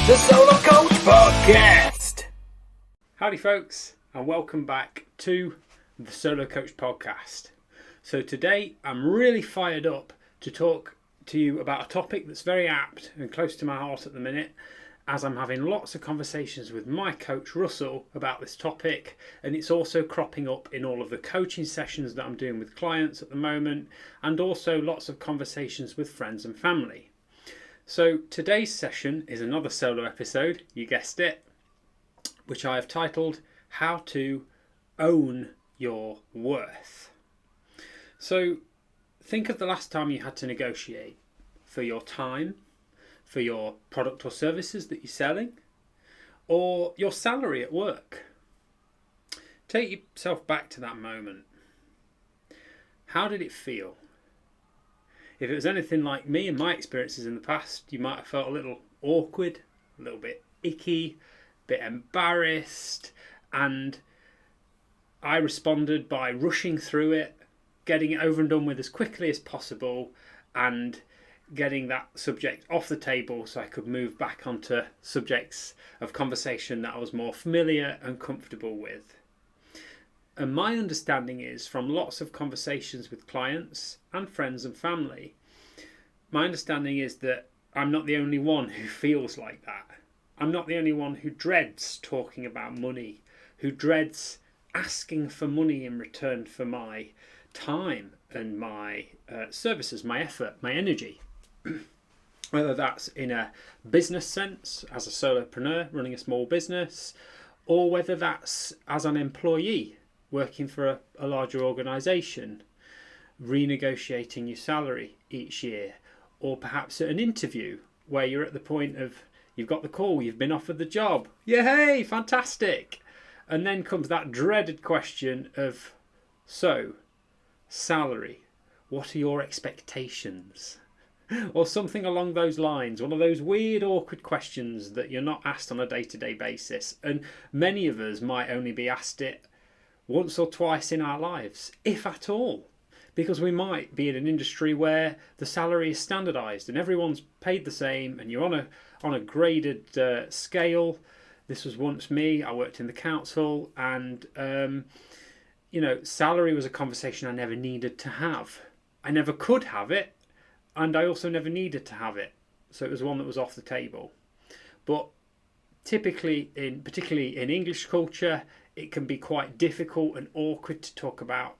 the Solo Coach Podcast. Howdy folks, and welcome back to the Solo Coach Podcast. So today I'm really fired up to talk to you about a topic that's very apt and close to my heart at the minute, as I'm having lots of conversations with my coach Russell about this topic, and it's also cropping up in all of the coaching sessions that I'm doing with clients at the moment, and also lots of conversations with friends and family. So today's session is another solo episode, you guessed it, which I have titled How to Own Your Worth. So think of the last time you had to negotiate for your time, for your product or services that you're selling, or your salary at work. Take yourself back to that moment. How did it feel? If it was anything like me and my experiences in the past, you might have felt a little awkward, a little bit icky, a bit embarrassed, and I responded by rushing through it, getting it over and done with as quickly as possible, and getting that subject off the table so I could move back onto subjects of conversation that I was more familiar and comfortable with. And my understanding is, from lots of conversations with clients and friends and family, my understanding is that I'm not the only one who feels like that. I'm not the only one who dreads talking about money, who dreads asking for money in return for my time and my services, my effort, my energy. Whether that's in a business sense, as a solopreneur running a small business, or whether that's as an employee working for a larger organisation, renegotiating your salary each year, or perhaps at an interview where you're at the point of you've got the call, you've been offered the job, yay, fantastic, and then comes that dreaded question of, so, salary, what are your expectations? Or something along those lines, one of those weird, awkward questions that you're not asked on a day-to-day basis, and many of us might only be asked it once or twice in our lives, if at all, because we might be in an industry where the salary is standardised and everyone's paid the same, and you're on a graded scale. This was once me. I worked in the council, and salary was a conversation I never needed to have. I never could have it, and I also never needed to have it. So it was one that was off the table. But typically, particularly in English culture, it can be quite difficult and awkward to talk about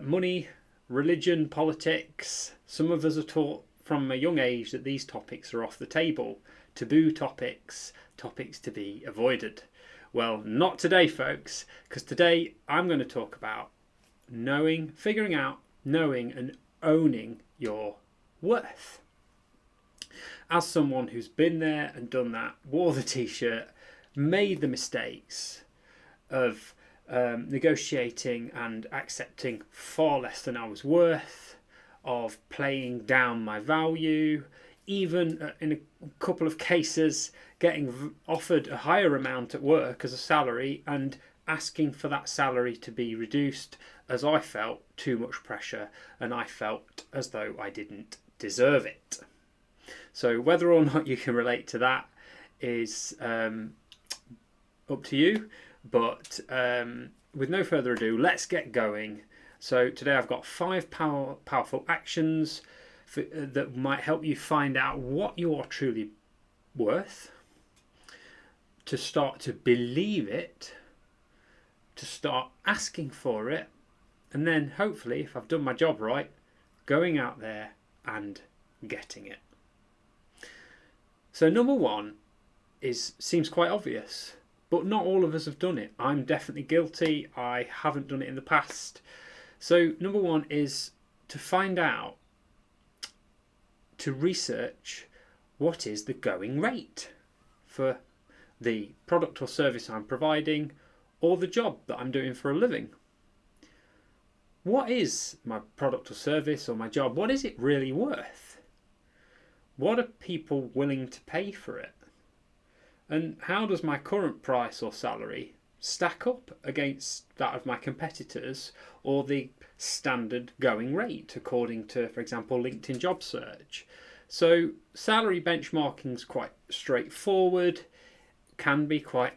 money, religion, politics. Some of us are taught from a young age that these topics are off the table, taboo topics, topics to be avoided. Well, not today, folks, because today I'm going to talk about figuring out, knowing and owning your worth. As someone who's been there and done that, wore the t-shirt, made the mistakes of negotiating and accepting far less than I was worth, of playing down my value, even in a couple of cases getting offered a higher amount at work as a salary and asking for that salary to be reduced as I felt too much pressure and I felt as though I didn't deserve it. So whether or not you can relate to that is up to you. But with no further ado, let's get going. So today I've got 5 powerful actions that might help you find out what you are truly worth, to start to believe it, to start asking for it, and then hopefully, if I've done my job right, going out there and getting it. So number 1 seems quite obvious. But not all of us have done it. I'm definitely guilty. I haven't done it in the past. So number 1 is to find out, to research what is the going rate for the product or service I'm providing or the job that I'm doing for a living. What is my product or service or my job? What is it really worth? What are people willing to pay for it? And how does my current price or salary stack up against that of my competitors or the standard going rate according to, for example, LinkedIn job search? So salary benchmarking is quite straightforward, can be quite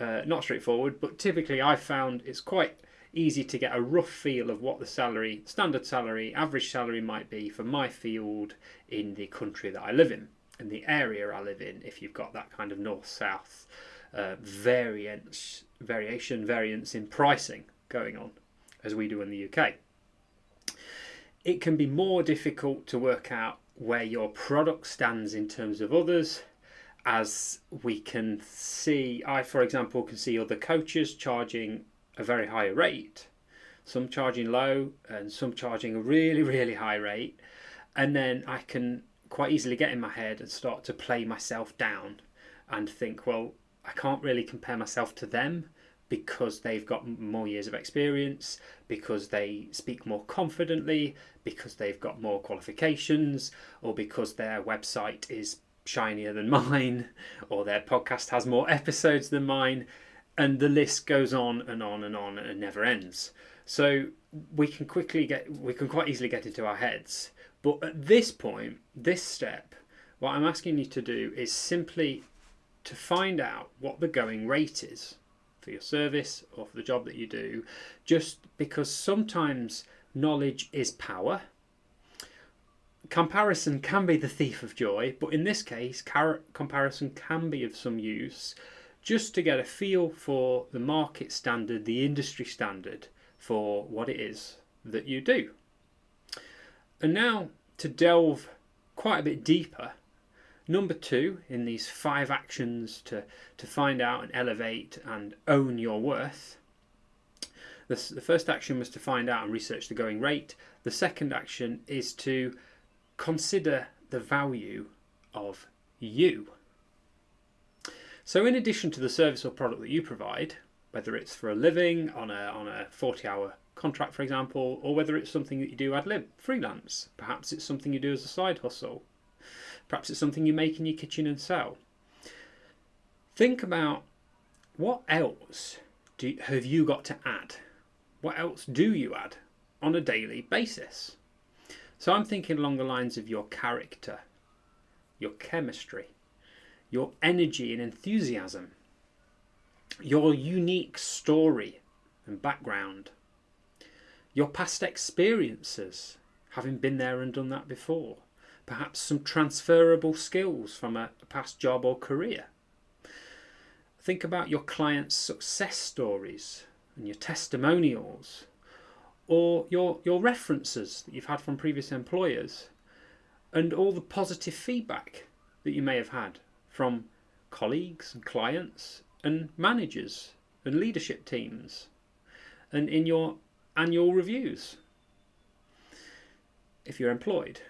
not straightforward, but typically I've found it's quite easy to get a rough feel of what the salary, standard salary, average salary might be for my field in the country that I live in the area I live in, if you've got that kind of north-south variance in pricing going on, as we do in the UK. It can be more difficult to work out where your product stands in terms of others, as we can see. I, for example, can see other coaches charging a very high rate, some charging low and some charging a really, really high rate, and then I can quite easily get in my head and start to play myself down and think, well, I can't really compare myself to them because they've got more years of experience, because they speak more confidently, because they've got more qualifications, or because their website is shinier than mine, or their podcast has more episodes than mine, and the list goes on and on and on, and it never ends. So we can quite easily get into our heads. But at this point, this step, what I'm asking you to do is simply to find out what the going rate is for your service or for the job that you do, just because sometimes knowledge is power. Comparison can be the thief of joy, but in this case, comparison can be of some use just to get a feel for the market standard, the industry standard for what it is that you do. And now to delve quite a bit deeper, number 2 in these 5 actions to find out and elevate and own your worth. The first action was to find out and research the going rate. The second action is to consider the value of you. So in addition to the service or product that you provide, whether it's for a living on a 40-hour contract, for example, or whether it's something that you do ad lib, freelance, perhaps it's something you do as a side hustle, perhaps it's something you make in your kitchen and sell. Think about what else have you got to add? What else do you add on a daily basis? So I'm thinking along the lines of your character, your chemistry, your energy and enthusiasm, your unique story and background, your past experiences, having been there and done that before, perhaps some transferable skills from a past job or career. Think about your clients' success stories and your testimonials, or your references that you've had from previous employers, and all the positive feedback that you may have had from colleagues and clients and managers and leadership teams, and in your annual reviews if you're employed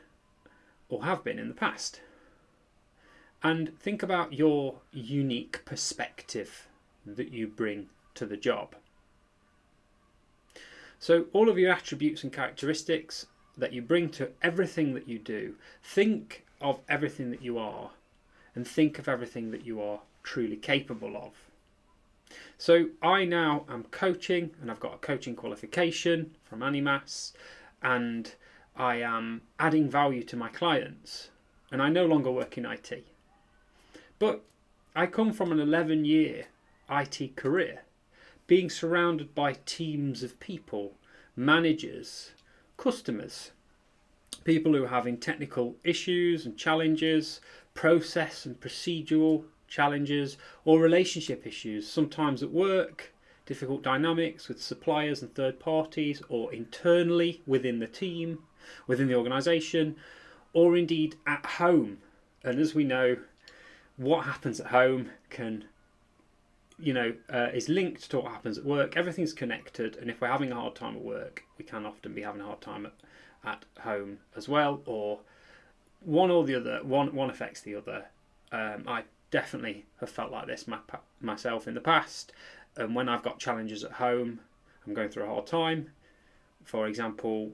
or have been in the past. And think about your unique perspective that you bring to the job. So all of your attributes and characteristics that you bring to everything that you do, think of everything that you are, and think of everything that you are truly capable of. So I now am coaching, and I've got a coaching qualification from Animas, and I am adding value to my clients, and I no longer work in IT. But I come from an 11-year IT career, being surrounded by teams of people, managers, customers, people who are having technical issues and challenges, process and procedural challenges, or relationship issues, sometimes at work, difficult dynamics with suppliers and third parties, or internally within the team, within the organisation, or indeed at home. And as we know, what happens at home can is linked to what happens at work. Everything's connected, and if we're having a hard time at work, we can often be having a hard time at home as well, or one or the other. One affects the other. I definitely have felt like this myself in the past, and when I've got challenges at home, I'm going through a hard time. For example,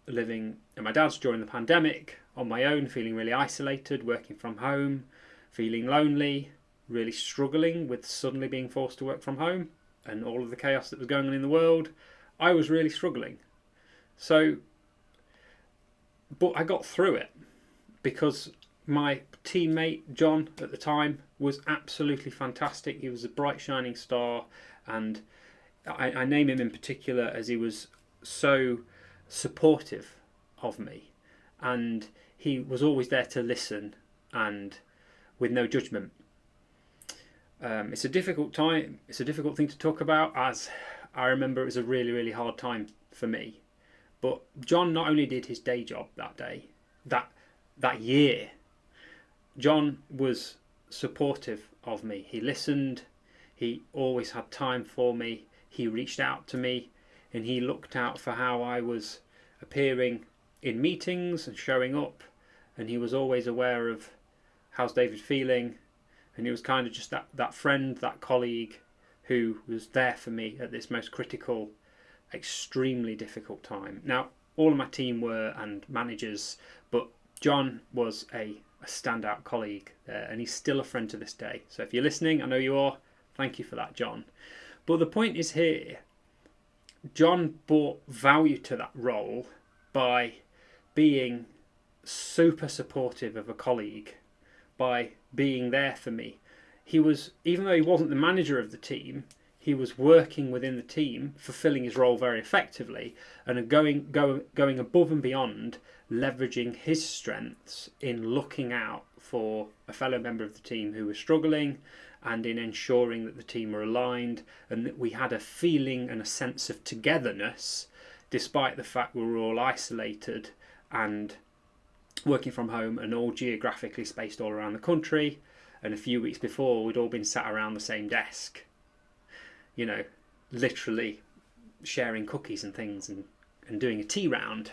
living at my dad's during the pandemic on my own, feeling really isolated, working from home, feeling lonely, really struggling with suddenly being forced to work from home and all of the chaos that was going on in the world. I was really struggling. But I got through it. because my teammate John at the time was absolutely fantastic. He was a bright shining star, and I name him in particular as he was so supportive of me, and he was always there to listen and with no judgment. It's a difficult time. It's a difficult thing to talk about, as I remember it was a really, really hard time for me. But John not only did his day job that day, that year, John was supportive of me. He listened. He always had time for me. He reached out to me, and he looked out for how I was appearing in meetings and showing up. And he was always aware of how's David feeling. And he was kind of just that friend, that colleague who was there for me at this most critical, extremely difficult time. Now, all of my team were, and managers, but John was a standout colleague there, and he's still a friend to this day. So if you're listening, I know you are, thank you for that, John. But the point is here, John brought value to that role by being super supportive of a colleague, by being there for me. He was, even though he wasn't the manager of the team, he was working within the team, fulfilling his role very effectively, and going above and beyond, leveraging his strengths in looking out for a fellow member of the team who was struggling, and in ensuring that the team were aligned and that we had a feeling and a sense of togetherness, despite the fact we were all isolated and working from home and all geographically spaced all around the country. And a few weeks before, we'd all been sat around the same desk, you know, literally sharing cookies and things and doing a tea round.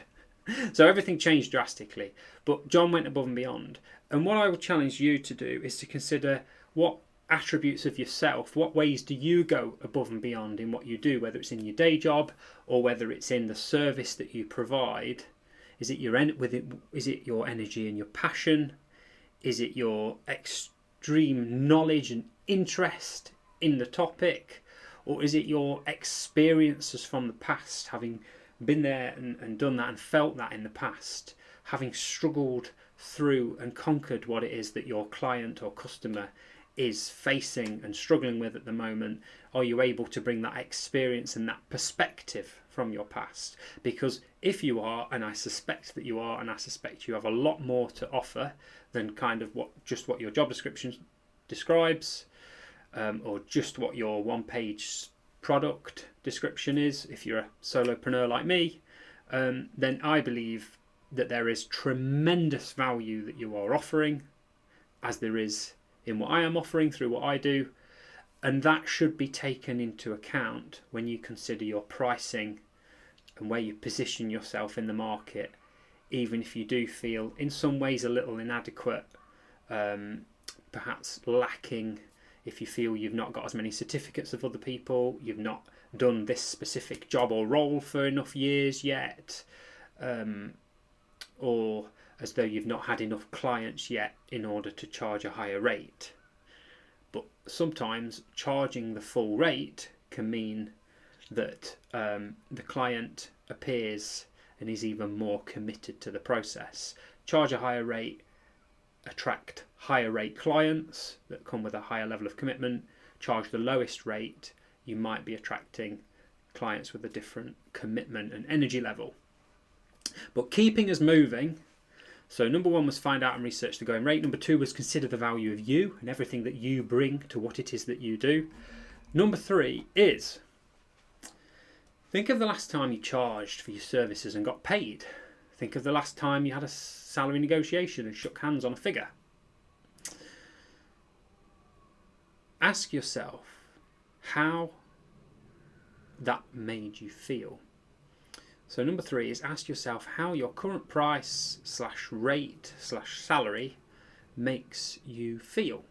So everything changed drastically. But John went above and beyond. And what I would challenge you to do is to consider what attributes of yourself, what ways do you go above and beyond in what you do, whether it's in your day job or whether it's in the service that you provide. Is it your energy and your passion? Is it your extreme knowledge and interest in the topic? Or is it your experiences from the past, having been there and done that and felt that in the past, having struggled through and conquered what it is that your client or customer is facing and struggling with at the moment? Are you able to bring that experience and that perspective from your past? Because if you are, and I suspect that you are, and I suspect you have a lot more to offer than kind of what your job description describes, or just what your one-page product description is, if you're a solopreneur like me, then I believe that there is tremendous value that you are offering, as there is in what I am offering through what I do, and that should be taken into account when you consider your pricing and where you position yourself in the market, even if you do feel in some ways a little inadequate, perhaps lacking, if you feel you've not got as many certificates of other people, you've not done this specific job or role for enough years yet, or as though you've not had enough clients yet in order to charge a higher rate. But sometimes charging the full rate can mean that the client appears and is even more committed to the process. Charge a higher rate, attract higher rate clients that come with a higher level of commitment. Charge the lowest rate, you might be attracting clients with a different commitment and energy level. But keeping us moving, so number one was find out and research the going rate. Number two was consider the value of you and everything that you bring to what it is that you do. Number three is think of the last time you charged for your services and got paid. Think of the last time you had a salary negotiation and shook hands on a figure. Ask yourself how that made you feel. So number three is ask yourself how your current price / rate / salary makes you feel.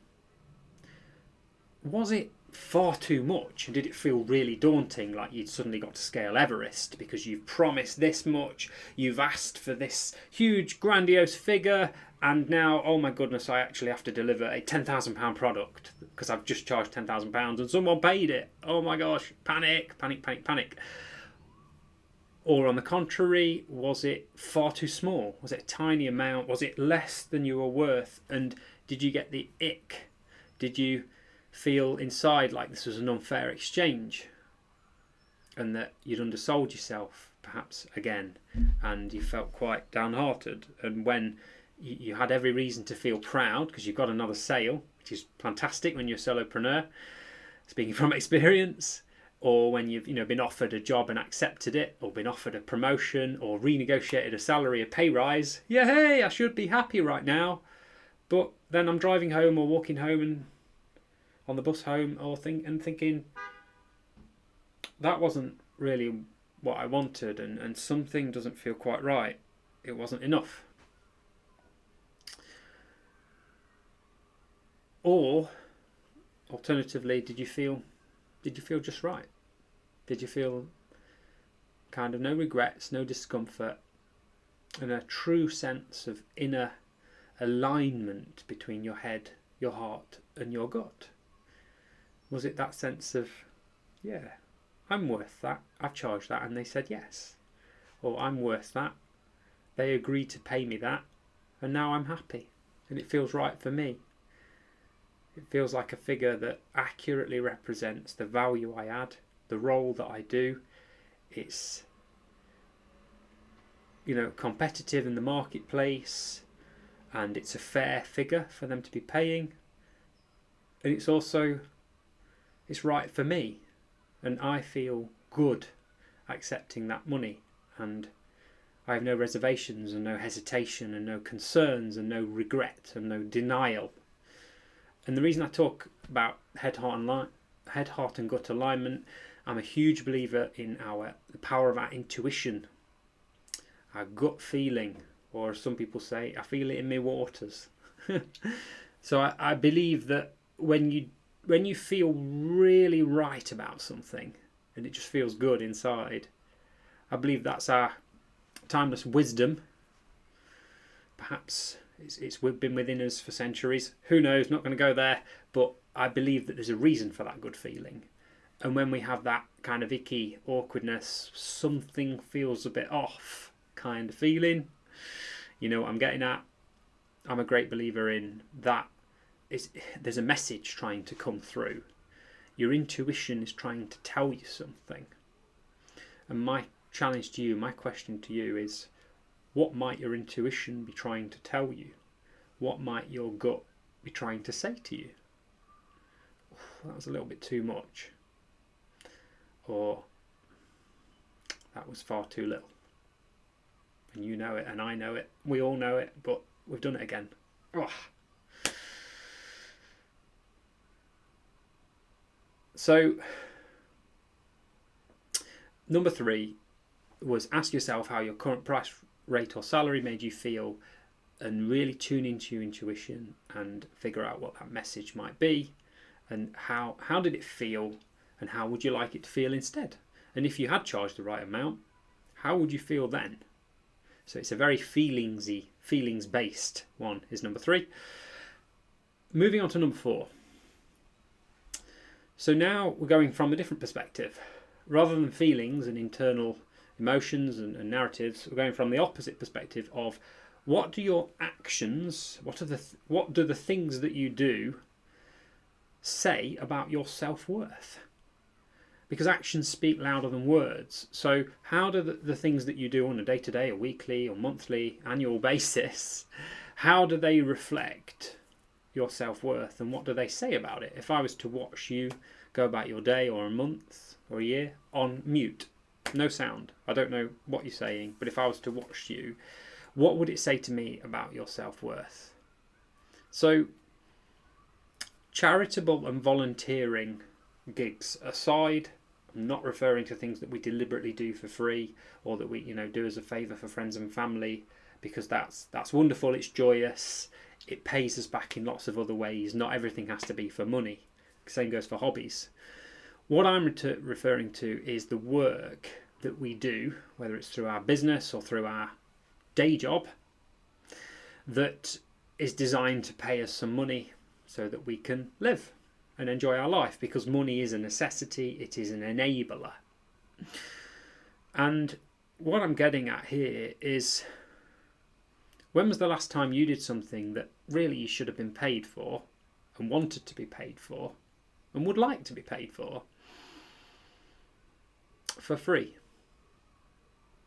Was it far too much, and did it feel really daunting, like you'd suddenly got to scale Everest because you've promised this much, you've asked for this huge grandiose figure, and now, oh my goodness, I actually have to deliver a £10,000 product because I've just charged £10,000 and someone paid it. Oh my gosh, panic. Or on the contrary, was it far too small? Was it a tiny amount? Was it less than you were worth? And did you get the ick? Did you feel inside like this was an unfair exchange and that you'd undersold yourself perhaps again, and you felt quite downhearted? And when you had every reason to feel proud because you've got another sale, which is fantastic when you're a solopreneur, speaking from experience, or when you've been offered a job and accepted it, or been offered a promotion or renegotiated a salary, a pay rise. Yeah, hey, I should be happy right now, but then I'm driving home or walking home and on the bus home or thinking that wasn't really what I wanted, and something doesn't feel quite right. It wasn't enough. Or alternatively, did you feel just right? Did you feel kind of no regrets, no discomfort, and a true sense of inner alignment between your head, your heart, and your gut? Was it that sense of, yeah, I'm worth that, I've charged that, and they said yes. Or I'm worth that, they agreed to pay me that, and now I'm happy, and it feels right for me. It feels like a figure that accurately represents the value I add, the role that I do. It's, competitive in the marketplace, and it's a fair figure for them to be paying. And it's right for me, and I feel good accepting that money, and I have no reservations and no hesitation and no concerns and no regret and no denial. And the reason I talk about head, heart and gut alignment, I'm a huge believer in the power of our intuition, our gut feeling, or as some people say, I feel it in my waters. So I believe that when you feel really right about something and it just feels good inside, I believe that's our timeless wisdom. Perhaps it's been within us for centuries. Who knows? Not going to go there. But I believe that there's a reason for that good feeling. And when we have that kind of icky awkwardness, something feels a bit off kind of feeling, you know what I'm getting at? I'm a great believer in that. There's a message trying to come through. Your intuition is trying to tell you something. And my challenge to you, my question to you is, what might your intuition be trying to tell you? What might your gut be trying to say to you? That was a little bit too much. Or that was far too little. And you know it, and I know it. We all know it, but we've done it again. Ugh. So, number 3 was ask yourself how your current price, rate or salary made you feel, and really tune into your intuition and figure out what that message might be, and how did it feel, and how would you like it to feel instead? And if you had charged the right amount, how would you feel then? So it's a very feelings-based one is number 3. Moving on to number 4. So now we're going from a different perspective. Rather than feelings and internal emotions and narratives, we're going from the opposite perspective of what do your actions, what do the things that you do say about your self-worth? Because actions speak louder than words. So how do the things that you do on a day-to-day, or weekly, or monthly, annual basis, how do they reflect your self-worth, and what do they say about it? If I was to watch you go about your day or a month or a year on mute, no sound, I don't know what you're saying, but if I was to watch you, what would it say to me about your self-worth? So charitable and volunteering gigs aside, I'm not referring to things that we deliberately do for free, or that we do as a favour for friends and family, because that's wonderful, it's joyous, it pays us back in lots of other ways. Not everything has to be for money. Same goes for hobbies. What I'm referring to is the work that we do, whether it's through our business or through our day job, that is designed to pay us some money so that we can live and enjoy our life, because money is a necessity, it is an enabler. And what I'm getting at here is, when was the last time you did something that really you should have been paid for and wanted to be paid for and would like to be paid for free,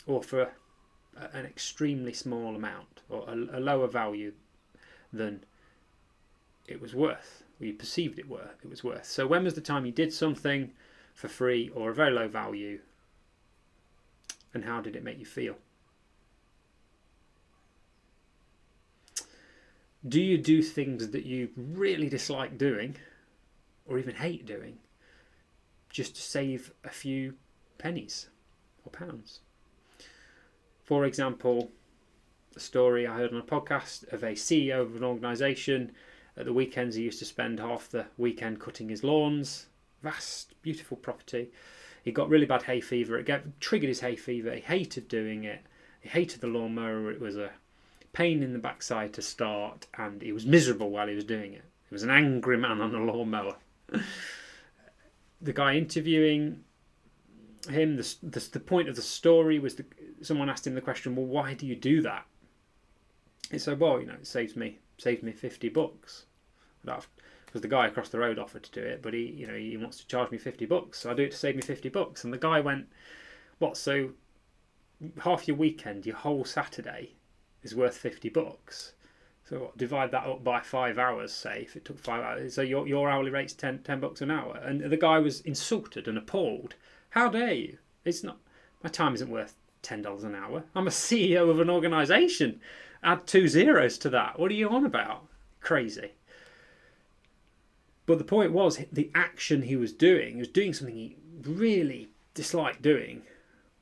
or for an extremely small amount, or a lower value than it was worth, or you perceived it was worth? So when was the time you did something for free or a very low value, and how did it make you feel? Do you do things that you really dislike doing, or even hate doing, just to save a few pennies or pounds? For example, a story I heard on a podcast of a CEO of an organisation. At the weekends, he used to spend half the weekend cutting his lawns. Vast, beautiful property. He got really bad hay fever. It triggered his hay fever. He hated doing it. He hated the lawnmower. It was a pain in the backside to start, and he was miserable while he was doing it. He was an angry man on a lawnmower. The guy interviewing him, the point of the story was someone asked him the question, well, why do you do that? He said, well, it saves me $50. Because the guy across the road offered to do it, but he wants to charge me $50, so I do it to save me $50. And the guy went, what? So half your weekend, your whole Saturday, is worth $50. So what, divide that up by 5 hours, say, if it took 5 hours. So your hourly rate's $10 an hour. And the guy was insulted and appalled. How dare you? It's not, my time isn't worth $10 an hour. I'm a CEO of an organisation. Add 2 zeros to that. What are you on about? Crazy. But the point was, the action he was doing something he really disliked doing,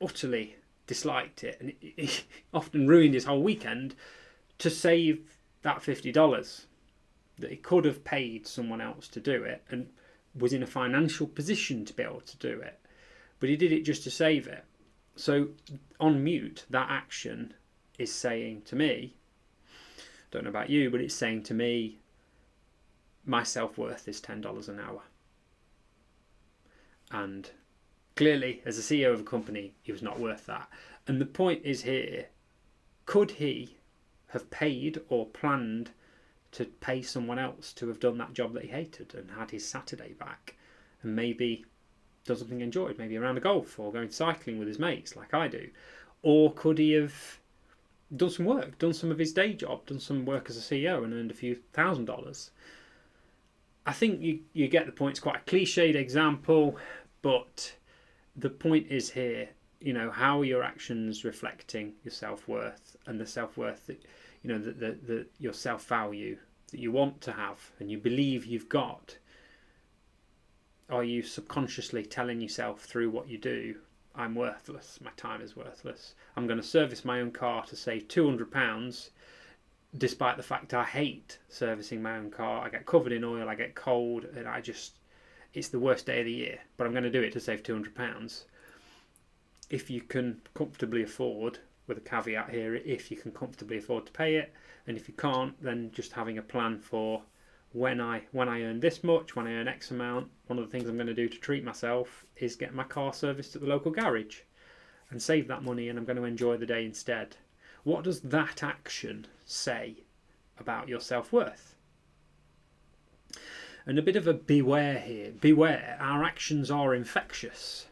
utterly disliked it, and it often ruined his whole weekend, to save that $50 that he could have paid someone else to do it and was in a financial position to be able to do it, but he did it just to save it. So on mute, that action is saying to me, don't know about you, but it's saying to me, my self-worth is $10 an hour. And clearly, as a CEO of a company, he was not worth that. And the point is here, could he have paid or planned to pay someone else to have done that job that he hated and had his Saturday back, and maybe done something he enjoyed, maybe a round of golf or going cycling with his mates like I do? Or could he have done some work, done some of his day job, done some work as a CEO and earned a few $1,000s? I think you get the point. It's quite a cliched example, but the point is here, how are your actions reflecting your self-worth, and the self-worth that, your self-value that you want to have and you believe you've got? Are you subconsciously telling yourself through what you do, I'm worthless, my time is worthless, I'm going to service my own car to save £200, despite the fact I hate servicing my own car, I get covered in oil, I get cold, and it's the worst day of the year, but I'm going to do it to save £200. If you can comfortably afford, with a caveat here, if you can comfortably afford to pay it, and if you can't, then just having a plan for when I earn this much, when I earn X amount, one of the things I'm going to do to treat myself is get my car serviced at the local garage and save that money, and I'm going to enjoy the day instead. What does that action say about your self-worth? And a bit of a beware here. Beware, our actions are infectious,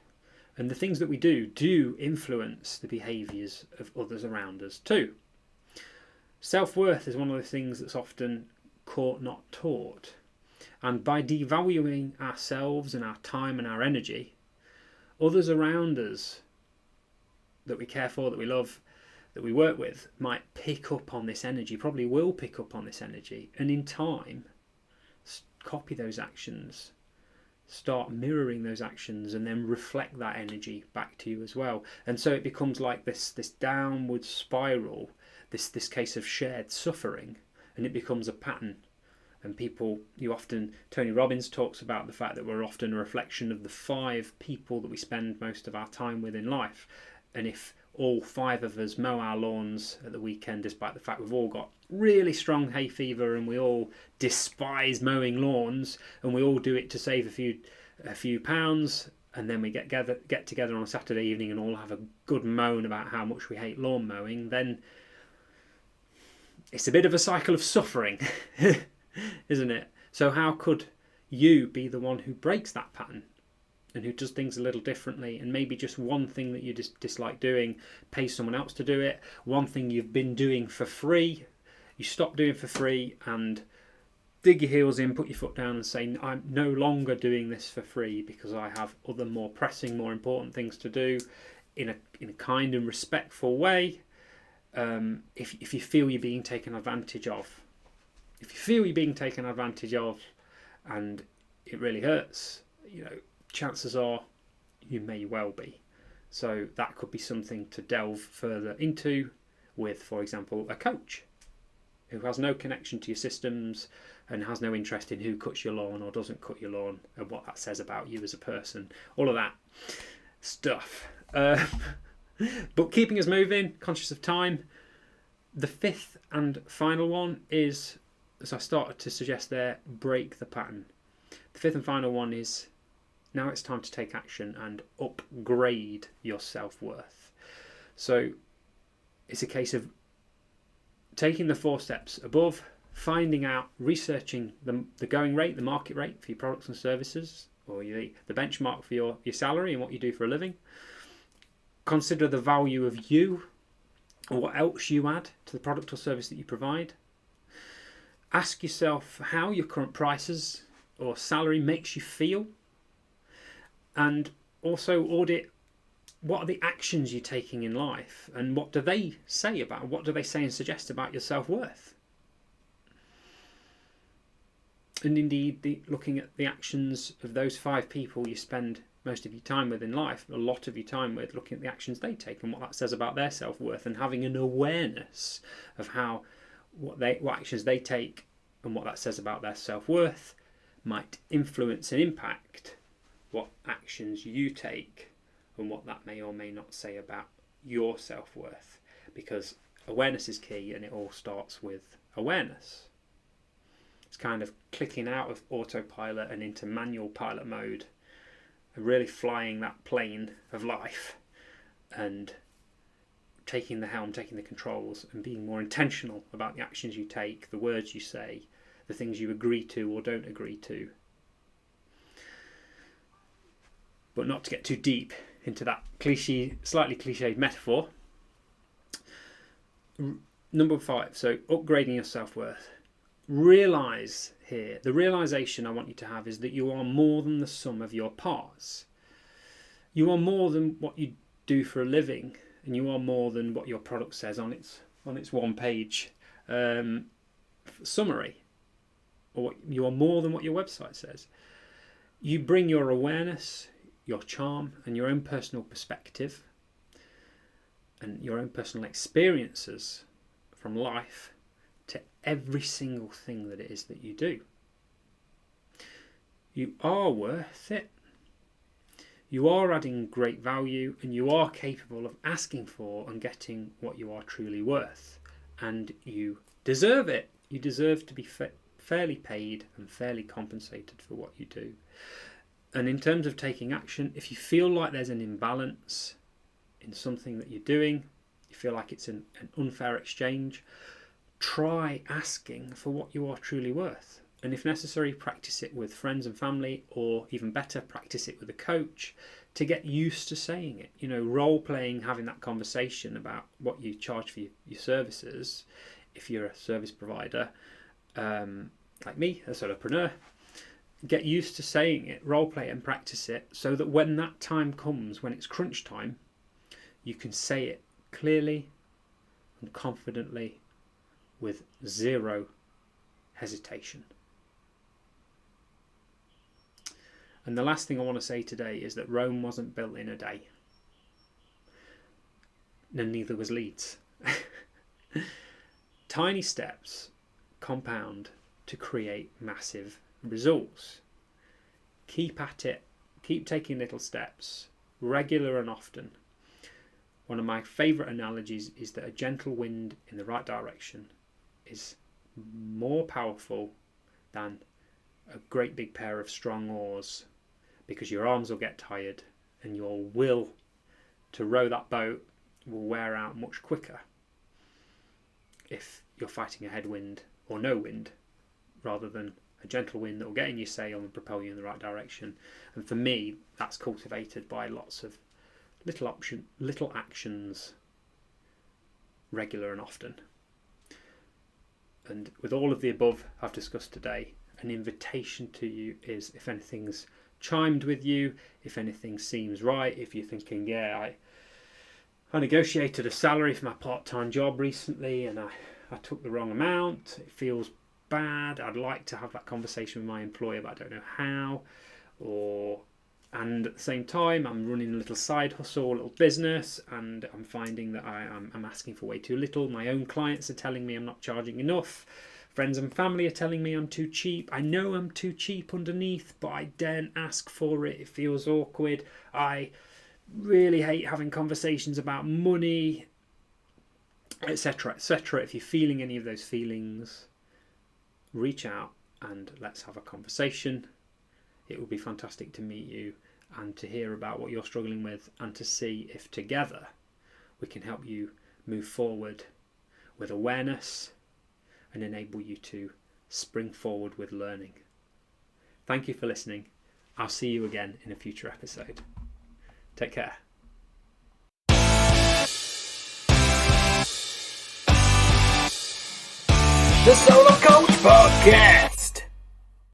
and the things that we do influence the behaviours of others around us too. Self-worth is one of the things that's often caught, not taught. And by devaluing ourselves and our time and our energy, others around us that we care for, that we love, that we work with, might pick up on this energy, probably will pick up on this energy, and in time copy those actions, start mirroring those actions, and then reflect that energy back to you as well. And so it becomes like this downward spiral, this case of shared suffering, and it becomes a pattern. And Tony Robbins talks about the fact that we're often a reflection of the 5 people that we spend most of our time with in life. And if all 5 of us mow our lawns at the weekend, despite the fact we've all got really strong hay fever and we all despise mowing lawns and we all do it to save a few pounds, and then we get together on a Saturday evening and all have a good moan about how much we hate lawn mowing, then it's a bit of a cycle of suffering, isn't it? So how could you be the one who breaks that pattern and who does things a little differently, and maybe just one thing that you dislike doing, pay someone else to do it, one thing you've been doing for free, you stop doing for free and dig your heels in, put your foot down and say, I'm no longer doing this for free because I have other more pressing, more important things to do, in a kind and respectful way. If you feel you're being taken advantage of, and it really hurts, chances are you may well be. So that could be something to delve further into with, for example, a coach who has no connection to your systems and has no interest in who cuts your lawn or doesn't cut your lawn and what that says about you as a person. All of that stuff. But keeping us moving, conscious of time, the fifth and final one is, as I started to suggest there, break the pattern. The fifth and final one is, now it's time to take action and upgrade your self-worth. So it's a case of taking the 4 steps above, finding out, researching the going rate, the market rate for your products and services, or the benchmark for your salary and what you do for a living. Consider the value of you or what else you add to the product or service that you provide. Ask yourself how your current prices or salary makes you feel, and also audit what are the actions you're taking in life, and what do they say and suggest about your self-worth. And indeed, looking at the actions of those 5 people you spend most of your time with in life, a lot of your time with, looking at the actions they take and what that says about their self-worth, and having an awareness of what actions they take and what that says about their self-worth might influence and impact what actions you take and what that may or may not say about your self-worth. Because awareness is key, and it all starts with awareness. It's kind of clicking out of autopilot and into manual pilot mode, and really flying that plane of life and taking the helm, taking the controls, and being more intentional about the actions you take, the words you say, the things you agree to or don't agree to. But not to get too deep into that slightly cliched metaphor. Number 5, so upgrading your self-worth. Realise here, the realisation I want you to have is that you are more than the sum of your parts. You are more than what you do for a living, and you are more than what your product says on its 1-page summary, or you are more than what your website says. You bring your awareness, your charm, and your own personal perspective and your own personal experiences from life to every single thing that it is that you do. You are worth it. You are adding great value, and you are capable of asking for and getting what you are truly worth. And you deserve it. You deserve to be fairly paid and fairly compensated for what you do. And in terms of taking action, if you feel like there's an imbalance in something that you're doing, you feel like it's an unfair exchange, try asking for what you are truly worth. And if necessary, practice it with friends and family, or even better, practice it with a coach to get used to saying it. Role playing, having that conversation about what you charge for your services. If you're a service provider, like me, a solopreneur, get used to saying it, role play it and practice it, so that when that time comes, when it's crunch time, you can say it clearly and confidently with zero hesitation. And the last thing I want to say today is that Rome wasn't built in a day. And neither was Leeds. Tiny steps compound to create massive results. Keep at it. Keep taking little steps, regular and often. One of my favourite analogies is that a gentle wind in the right direction is more powerful than a great big pair of strong oars because your arms will get tired and your will to row that boat will wear out much quicker if you're fighting a headwind or no wind rather than a gentle wind that will get in your sail and propel you in the right direction. And for me, that's cultivated by lots of little actions, regular and often. And with all of the above I've discussed today, an invitation to you is, if anything's chimed with you, if anything seems right, if you're thinking, yeah, I negotiated a salary for my part-time job recently and I took the wrong amount, it feels bad, I'd like to have that conversation with my employer but I don't know how, and at the same time I'm running a little side hustle, a little business, and I'm finding that I'm asking for way too little. My own clients are telling me I'm not charging enough. Friends and family are telling me I'm too cheap. I know I'm too cheap underneath, but I daren't ask for it. It feels awkward. I really hate having conversations about money, etc., etc. If you're feeling any of those feelings, reach out and let's have a conversation. It would be fantastic to meet you and to hear about what you're struggling with and to see if together we can help you move forward with awareness and enable you to spring forward with learning. Thank you for listening. I'll see you again in a future episode. Take care. The Solo Coach Podcast.